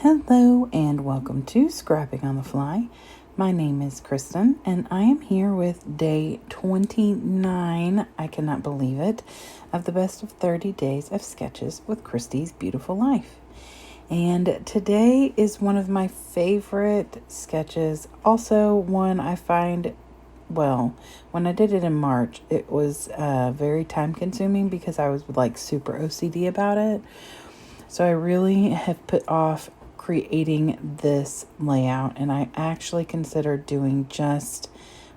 Hello and welcome to Scrapping on the Fly. My name is Kristen and I am here with day 29, I cannot believe it, of the best of 30 days of sketches with Christy's Beautiful Life. And today is one of my favorite sketches. Also one I find, when I did it in March, it was very time consuming because I was like super OCD about it. So I really have put off creating this layout, and I actually considered doing just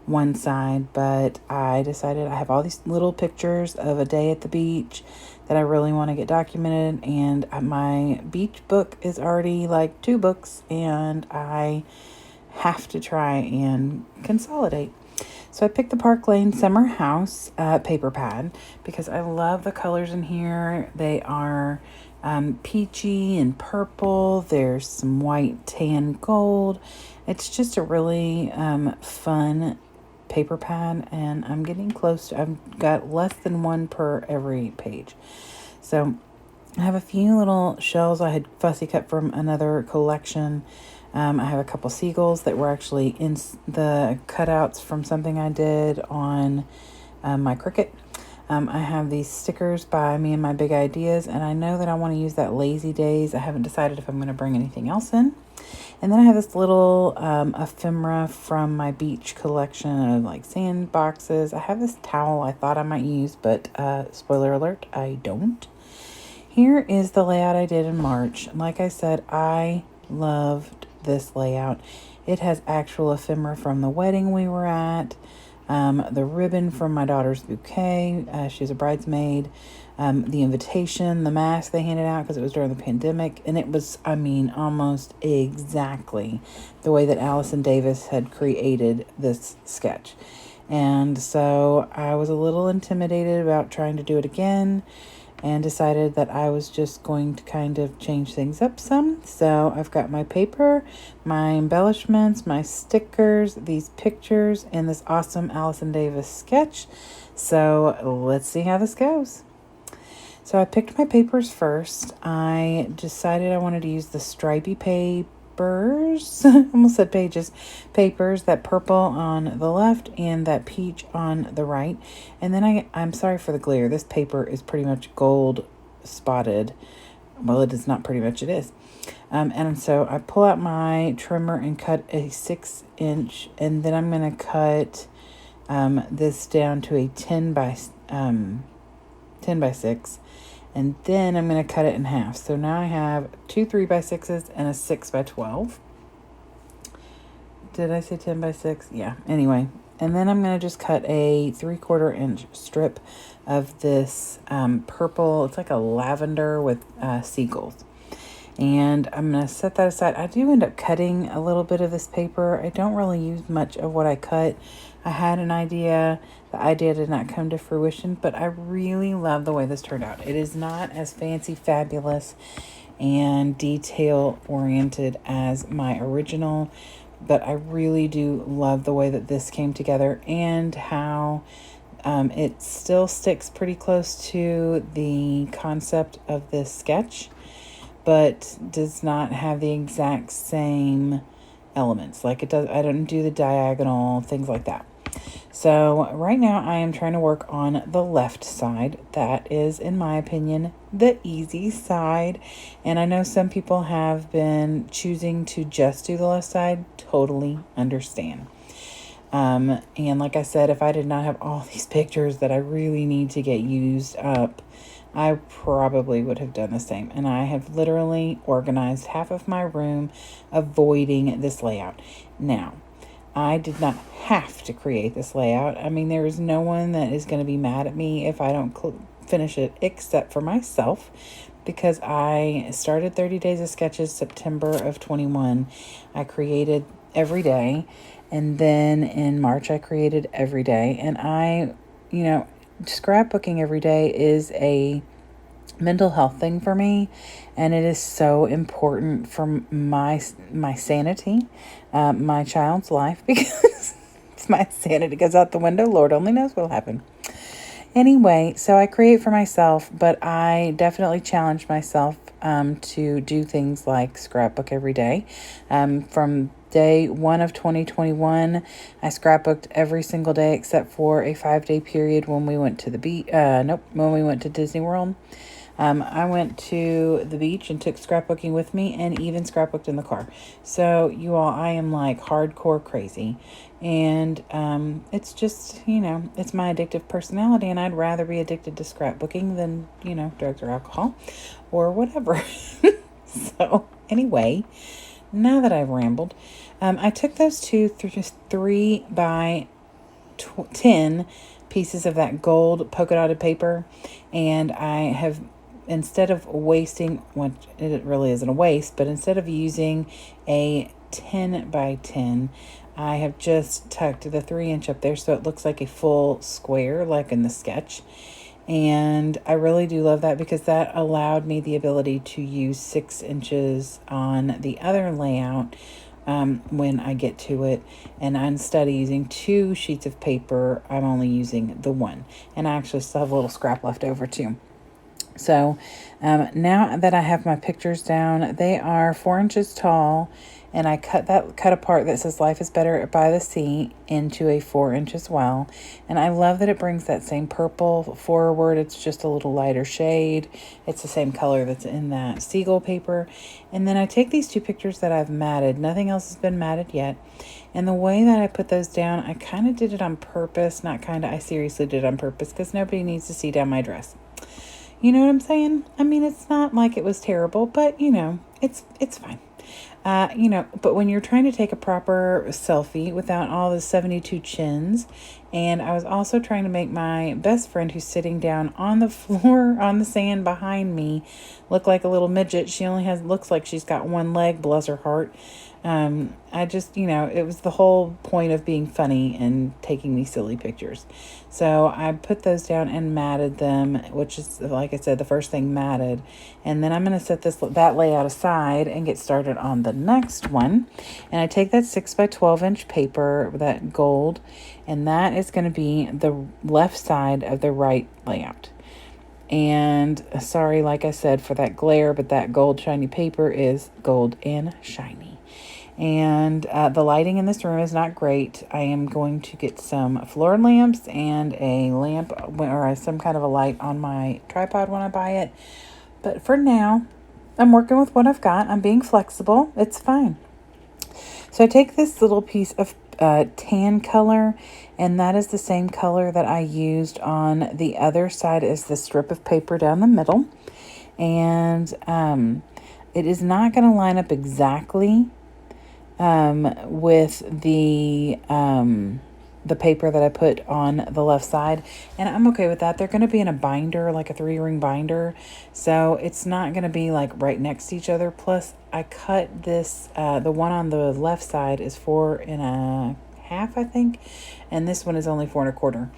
one side, but I decided I have all these little pictures of a day at the beach that I really want to get documented, and my beach book is already like 2 books, and I have to try and consolidate. So I picked the Park Lane Summer House paper pad because I love the colors in here. They are peachy and purple. There's some white, tan, gold. It's just a really fun paper pad, and I'm getting close to, I've got less than one per every page. So I have a few little shells I had fussy cut from another collection. I have a couple seagulls that were actually in the cutouts from something I did on my Cricut. I have these stickers by Me and My Big Ideas, and I know that I want to use that Lazy Days. I haven't decided if I'm going to bring anything else in. And then I have this little ephemera from my beach collection of like sand boxes. I have this towel I thought I might use, but spoiler alert, I don't. Here is the layout I did in March. Like I said, I loved this layout. It has actual ephemera from the wedding we were at. The ribbon from my daughter's bouquet. She's a bridesmaid. The invitation, the mask they handed out because it was during the pandemic. And it was, almost exactly the way that Allison Davis had created this sketch. And so I was a little intimidated about trying to do it again, and decided that I was just going to kind of change things up some. So I've got my paper, my embellishments, my stickers, these pictures, and this awesome Allison Davis sketch. So let's see how this goes. So I picked my papers first. I decided I wanted to use the stripy papers. Almost said pages. Papers, that purple on the left and that peach on the right. And then I'm sorry for the glare. This paper is pretty much gold spotted. Well, it is not pretty much, it is. And so I pull out my trimmer and cut a 6-inch, and then I'm going to cut this down to a 10 by 6. And then I'm going to cut it in half. So now I have 2 3x6s and a 6 by 12. Did I say 10 by 6? Yeah. Anyway. And then I'm going to just cut a 3/4 inch strip of this purple. It's like a lavender with seagulls. And I'm going to set that aside. I do end up cutting a little bit of this paper. I don't really use much of what I cut. I had an idea. The idea did not come to fruition, but I really love the way this turned out. It is not as fancy, fabulous, and detail-oriented as my original, but I really do love the way that this came together and how it still sticks pretty close to the concept of this sketch, but does not have the exact same elements. Like it does, I don't do the diagonal, things like that. So right now I am trying to work on the left side. That is, in my opinion, the easy side. And I know some people have been choosing to just do the left side. Totally understand. And like I said, if I did not have all these pictures that I really need to get used up, I probably would have done the same. And I have literally organized half of my room avoiding this layout. Now, I did not have to create this layout. There is no one that is going to be mad at me if I don't finish it, except for myself, because I started 30 Days of Sketches September of 21. I created every day, and then in March I created every day. And scrapbooking every day is a mental health thing for me, and it is so important for my sanity, my child's life, because if my sanity goes out the window, Lord only knows what'll happen. Anyway, so I create for myself, but I definitely challenge myself to do things like scrapbook every day. From day 1 of 2021, I scrapbooked every single day except for a 5-day period when we went to the beach. When we went to Disney World. I went to the beach and took scrapbooking with me and even scrapbooked in the car. So you all, I am like hardcore crazy. And it's just, it's my addictive personality, and I'd rather be addicted to scrapbooking than, drugs or alcohol or whatever. So anyway, now that I've rambled, I took those 3 by 10 pieces of that gold polka dotted paper, and I have, instead of wasting, what it really isn't a waste, but instead of using a 10 by 10, I have just tucked the 3-inch up there so it looks like a full square, like in the sketch. And I really do love that because that allowed me the ability to use 6 inches on the other layout when I get to it. And instead of using 2 sheets of paper, I'm only using the 1. And I actually still have a little scrap left over too. So now that I have my pictures down, they are 4 inches tall, and I cut a part that says "Life is Better by the Sea" into a 4-inch as well. And I love that it brings that same purple forward. It's just a little lighter shade. It's the same color that's in that seagull paper. And then I take these 2 pictures that I've matted. Nothing else has been matted yet. And the way that I put those down, I kind of did it on purpose. I seriously did it on purpose because nobody needs to see down my dress. You know what I'm saying? I mean, it's not like it was terrible, but it's fine. But when you're trying to take a proper selfie without all the 72 chins, and I was also trying to make my best friend who's sitting down on the floor on the sand behind me look like a little midget. She only looks like she's got 1 leg, bless her heart. I just, it was the whole point of being funny and taking these silly pictures. So I put those down and matted them, which is, like I said, the first thing matted. And then I'm going to set that layout aside and get started on the next one. And I take that 6 by 12 inch paper, that gold, and that is going to be the left side of the right layout. And sorry, like I said, for that glare, but that gold shiny paper is gold and shiny. And the lighting in this room is not great. I am going to get some floor lamps and a lamp or some kind of a light on my tripod when I buy it. But for now, I'm working with what I've got. I'm being flexible. It's fine. So I take this little piece of tan color, and that is the same color that I used on the other side as the strip of paper down the middle. And it is not going to line up exactly with the paper that I put on the left side, and I'm okay with that. They're going to be in a binder, like a 3-ring binder, so it's not going to be like right next to each other. Plus, I cut this, the one on the left side is 4 1/2, I think, and this one is only 4 1/4,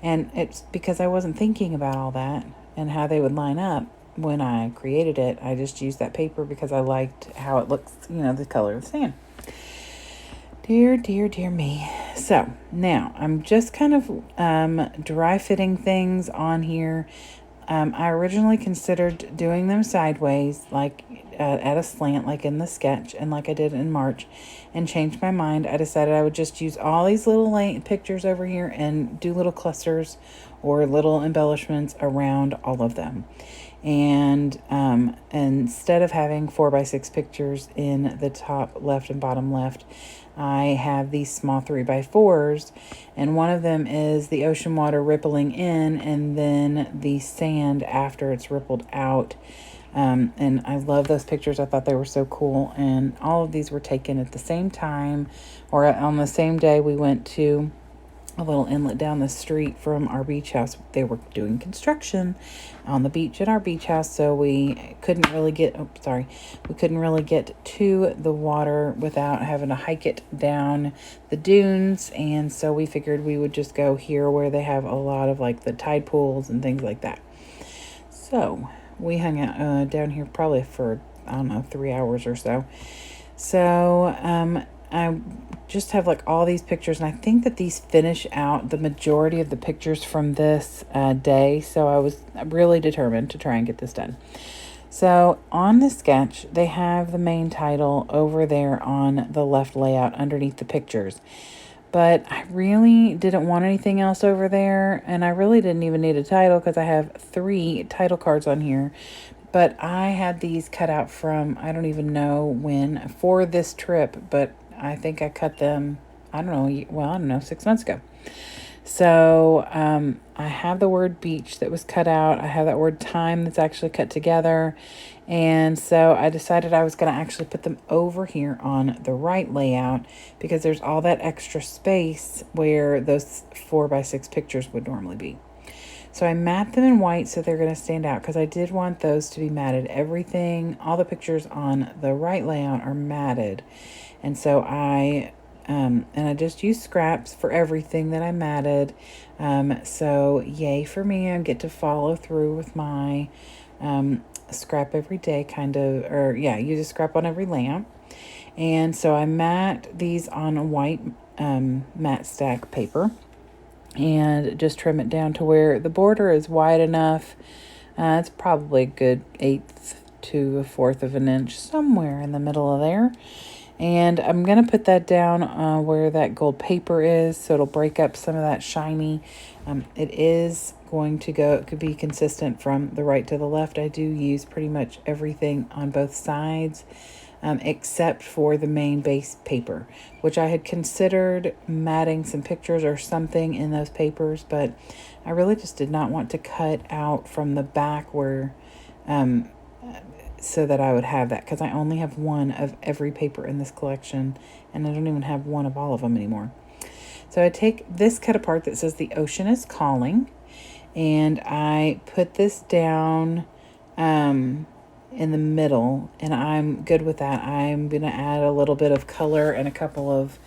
and it's because I wasn't thinking about all that and how they would line up when I created it. I just used that paper because I liked how it looks, the color of the sand. Dear me. So now I'm just kind of dry fitting things on here. I originally considered doing them sideways, like at a slant, like in the sketch, and like I did in March, and changed my mind. I decided I would just use all these little pictures over here and do little clusters or little embellishments around all of them. And instead of having 4 by 6 pictures in the top left and bottom left, I have these small 3 by 4s, and one of them is the ocean water rippling in and then the sand after it's rippled out. And I love those pictures. I thought they were so cool, and all of these were taken at the same time or on the same day. We went to a little inlet down the street from our beach house. They were doing construction on the beach at our beach house, so we couldn't really get to the water without having to hike it down the dunes. And so we figured we would just go here where they have a lot of like the tide pools and things like that. So we hung out down here probably for, 3 hours or so. So I just have like all these pictures, and I think that these finish out the majority of the pictures from this day. So I was really determined to try and get this done. So on the sketch, they have the main title over there on the left layout underneath the pictures. But I really didn't want anything else over there, and I really didn't even need a title because I have 3 title cards on here. But I had these cut out from, I don't even know when, for this trip, but I think I cut them, I don't know, 6 months ago. So I have the word beach that was cut out. I have that word time that's actually cut together. And so I decided I was going to actually put them over here on the right layout because there's all that extra space where those 4x6 pictures would normally be. So I matte them in white so they're going to stand out because I did want those to be matted. Everything, all the pictures on the right layout are matted. And so I just used scraps for everything that I matted. So yay for me, I get to follow through with my scrap every day use a scrap on every layout. And so I matte these on a white matte stack paper and just trim it down to where the border is wide enough. It's probably a good 1/8 to 1/4 of an inch, somewhere in the middle of there. And I'm going to put that down where that gold paper is, so it'll break up some of that shiny. It is going to could be consistent from the right to the left. I do use pretty much everything on both sides, except for the main base paper, which I had considered matting some pictures or something in those papers, but I really just did not want to cut out from the back where so that I would have that, because I only have one of every paper in this collection, and I don't even have one of all of them anymore. So I take this cut apart that says "The Ocean is Calling," and I put this down in the middle, and I'm good with that. I'm going to add a little bit of color and a couple of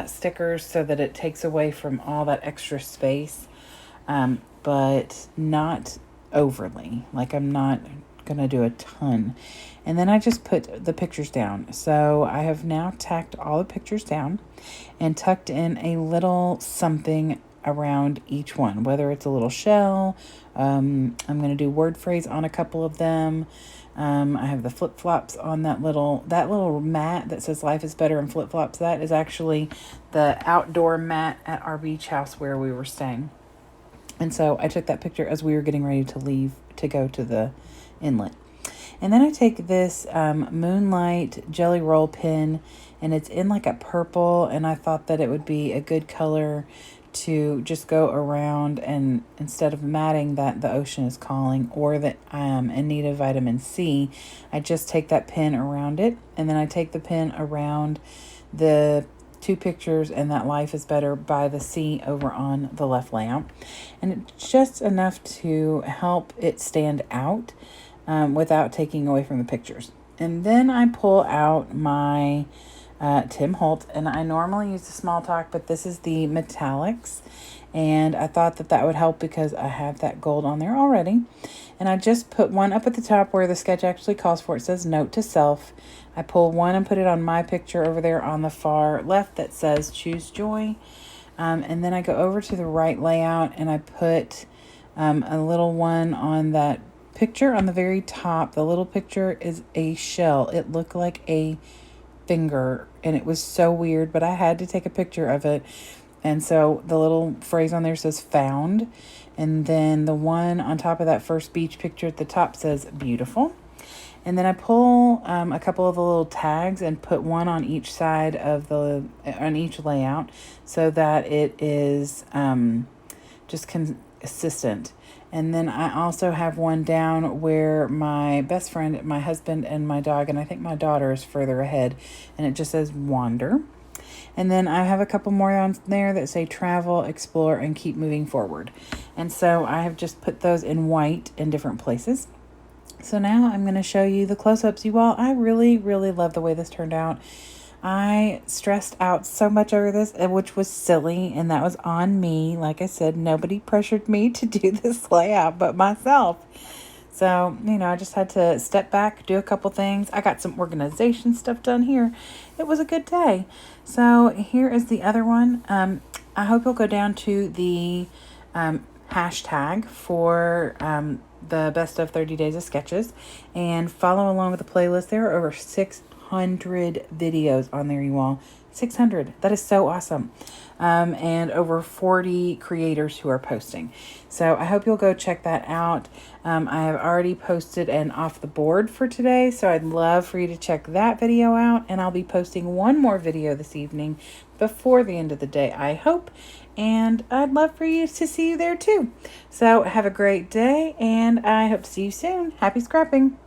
stickers so that it takes away from all that extra space, but not overly. Like, I'm not going to do a ton. And then I just put the pictures down. So I have now tacked all the pictures down and tucked in a little something around each one, whether it's a little shell. I'm going to do word phrase on a couple of them. I have the flip-flops on that little mat that says "Life is Better in Flip-Flops." That is actually the outdoor mat at our beach house where we were staying. And so I took that picture as we were getting ready to leave to go to the inlet. And then I take this Moonlight Jelly Roll pen, and it's in like a purple, and I thought that it would be a good color to just go around, and instead of matting that "The Ocean is Calling" or that I am in need of vitamin C, I just take that pen around it, and then I take the pen around the 2 pictures and that "Life is Better" by the sea over on the left layout. And it's just enough to help it stand out without taking away from the pictures. And then I pull out my Tim Holt, and I normally use the small talk, but this is the metallics, and I thought that would help because I have that gold on there already. And I just put one up at the top where the sketch actually calls for it. It says "Note to Self." I pull one and put it on my picture over there on the far left that says "Choose Joy." And then I go over to the right layout and I put a little one on that picture on the very top. The little picture is a shell. It looked like a finger, and it was so weird, but I had to take a picture of it. And so the little phrase on there says "Found," and then the one on top of that first beach picture at the top says "Beautiful." And then I pull a couple of the little tags and put one on each side of on each layout so that it is just consistent. And then I also have one down where my best friend, my husband, and my dog, and I think my daughter is further ahead, and it just says "Wander." And then I have a couple more on there that say "Travel, Explore, and Keep Moving Forward." And so I have just put those in white in different places. So now I'm going to show you the close-ups. You all, I really, really love the way this turned out. I stressed out so much over this, which was silly, and that was on me. Like I said, nobody pressured me to do this layout but myself. So, I just had to step back, do a couple things. I got some organization stuff done here. It was a good day. So here is the other one. I hope you'll go down to the hashtag for the best of 30 days of sketches and follow along with the playlist. There are over 600 videos on there, you all. 600. That is so awesome. And over 40 creators who are posting. So I hope you'll go check that out. I have already posted an off the board for today, so I'd love for you to check that video out. And I'll be posting one more video this evening before the end of the day, I hope. And I'd love for you to see you there too. So have a great day, and I hope to see you soon. Happy scrapping.